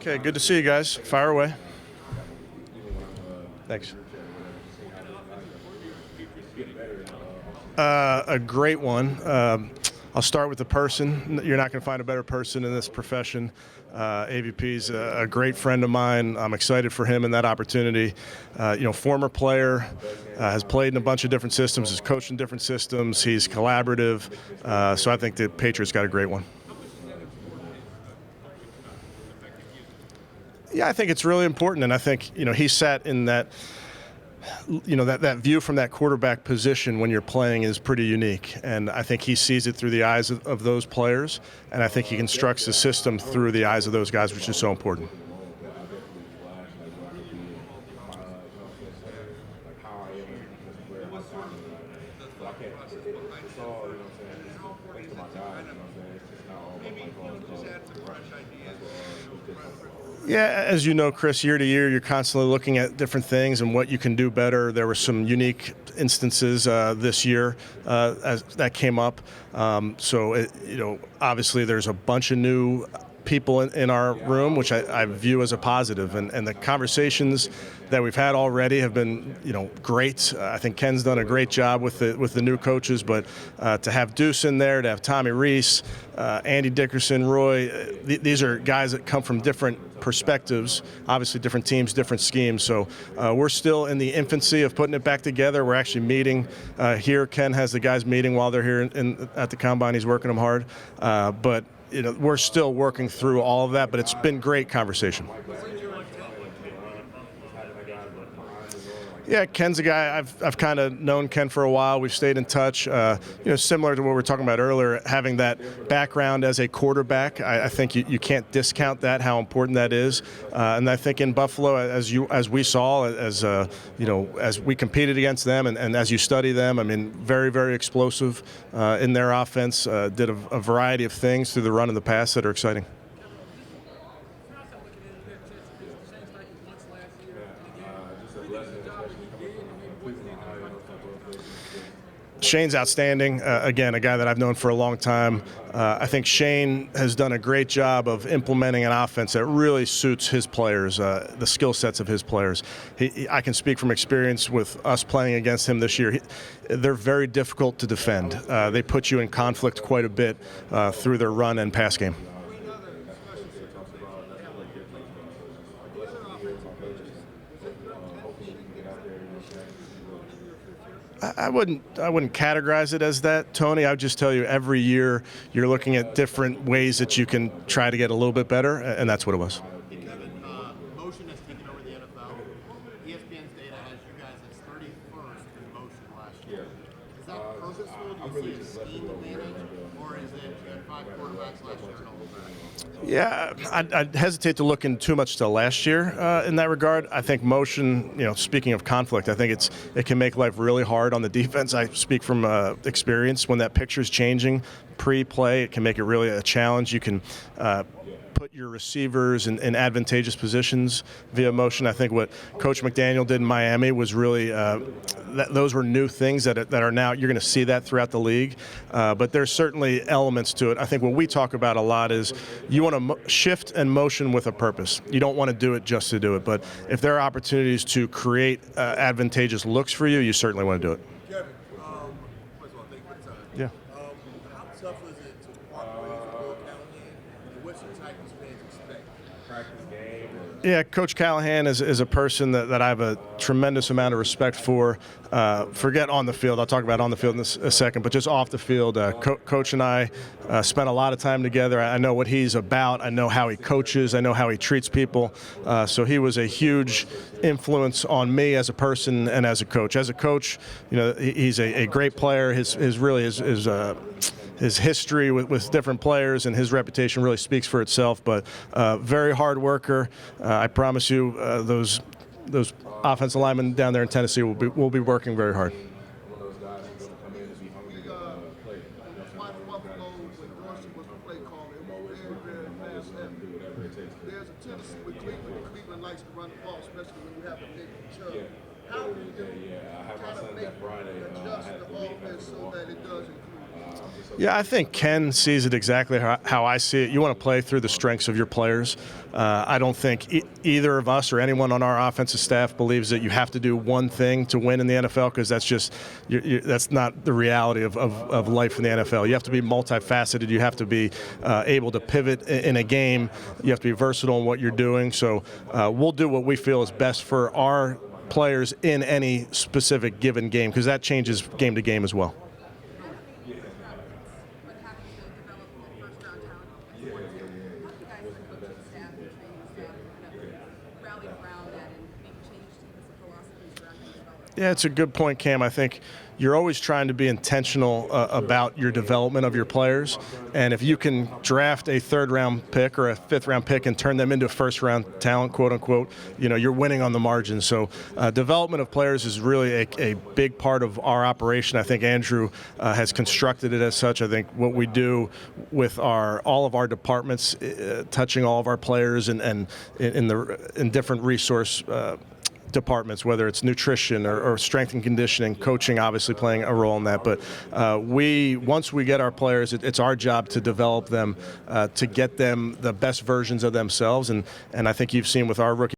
Okay, good to see you guys. Fire away. Thanks. A great one. I'll start with the person. You're not going to find a better person in this profession. AVP's a great friend of mine. I'm excited for him and that opportunity. Former player, has played in a bunch of different systems, has coached in different systems. He's collaborative. So I think the Patriots got a great one. Yeah, I think it's really important, and I think he sat in that. That view from that quarterback position when you're playing is pretty unique, and I think he sees it through the eyes of those players, and I think he constructs the system through the eyes of those guys, which is so important. Yeah, as you know, Chris, year to year, you're constantly looking at different things and what you can do better. There were some unique instances this year as that came up. Obviously, there's a bunch of new people in our room, which I view as a positive. And the conversations that we've had already have been, great. I think Ken's done a great job with the new coaches, but to have Deuce in there, to have Tommy Reese, Andy Dickerson, Roy, these are guys that come from different perspectives, obviously different teams, different schemes. So we're still in the infancy of putting it back together. We're actually meeting here. Ken has the guys meeting while they're here at the Combine. He's working them hard. But we're still working through all of that, but it's been great conversation. Yeah, Ken's a guy I've kind of known Ken for a while. We've stayed in touch. Similar to what we were talking about earlier, having that background as a quarterback, I think you can't discount that, how important that is. And I think in Buffalo, as we saw, as we competed against them, and as you study them, I mean, very, very explosive in their offense. Did a variety of things through the run and the pass that are exciting. Shane's outstanding. Again, a guy that I've known for a long time. I think Shane has done a great job of implementing an offense that really suits his players, the skill sets of his players. I can speak from experience with us playing against him this year. They're very difficult to defend. They put you in conflict quite a bit through their run and pass game. I wouldn't categorize it as that, Tony. I would just tell you every year you're looking at different ways that you can try to get a little bit better, and that's what it was. Kevin, motion has taken over the NFL. ESPN's data has you guys as 31st in motion last year. Is that purposeful? Do you see a scheme advantage, or is it that 5 quarterbacks last year and all of that? Yeah, I'd hesitate to look in too much to last year in that regard. I think motion, speaking of conflict, I think it can make life really hard on the defense. I speak from experience. When that picture's changing pre-play, it can make it really a challenge. You can put your receivers in advantageous positions via motion. I think what Coach McDaniel did in Miami was really those were new things that are now you're going to see that throughout the league. But there's certainly elements to it. I think what we talk about a lot is you want to shift and motion with a purpose. You don't want to do it just to do it. But if there are opportunities to create advantageous looks for you, you certainly want to do it. Kevin, first of all, thank you for the time. Yeah. How tough is it to part ways with Bill Callahan, and what's your Titans fans expect? Practice game? Yeah, Coach Callahan is a person that I have a tremendous amount of respect for. Forget on the field. I'll talk about on the field in a second, but just off the field, Coach and I spent a lot of time together. I know what he's about. I know how he coaches. I know how he treats people. So he was a huge influence on me as a person and as a coach. As a coach, he's a great player. His history with different players and his reputation really speaks for itself, but very hard worker. I promise you those offensive linemen down there in Tennessee will be working very hard. There's a tendency with Cleveland likes to run the ball, especially when you have a big Chubb. How do you kind of make adjust the offense so that it does include Yeah, I think Ken sees it exactly how I see it. You want to play through the strengths of your players. I don't think either of us or anyone on our offensive staff believes that you have to do one thing to win in the NFL, because that's just that's not the reality of life in the NFL. You have to be multifaceted. You have to be able to pivot in a game. You have to be versatile in what you're doing. So we'll do what we feel is best for our players in any specific given game, because that changes game to game as well. Yeah, it's a good point, Cam. I think you're always trying to be intentional about your development of your players. And if you can draft a third-round pick or a fifth-round pick and turn them into first-round talent, quote-unquote, you're winning on the margin. So development of players is really a big part of our operation. I think Andrew has constructed it as such. I think what we do with all of our departments, touching all of our players and in different resource departments, whether it's nutrition or strength and conditioning, coaching obviously playing a role in that. But once we get our players, it's our job to develop them, to get them the best versions of themselves. And I think you've seen with our rookie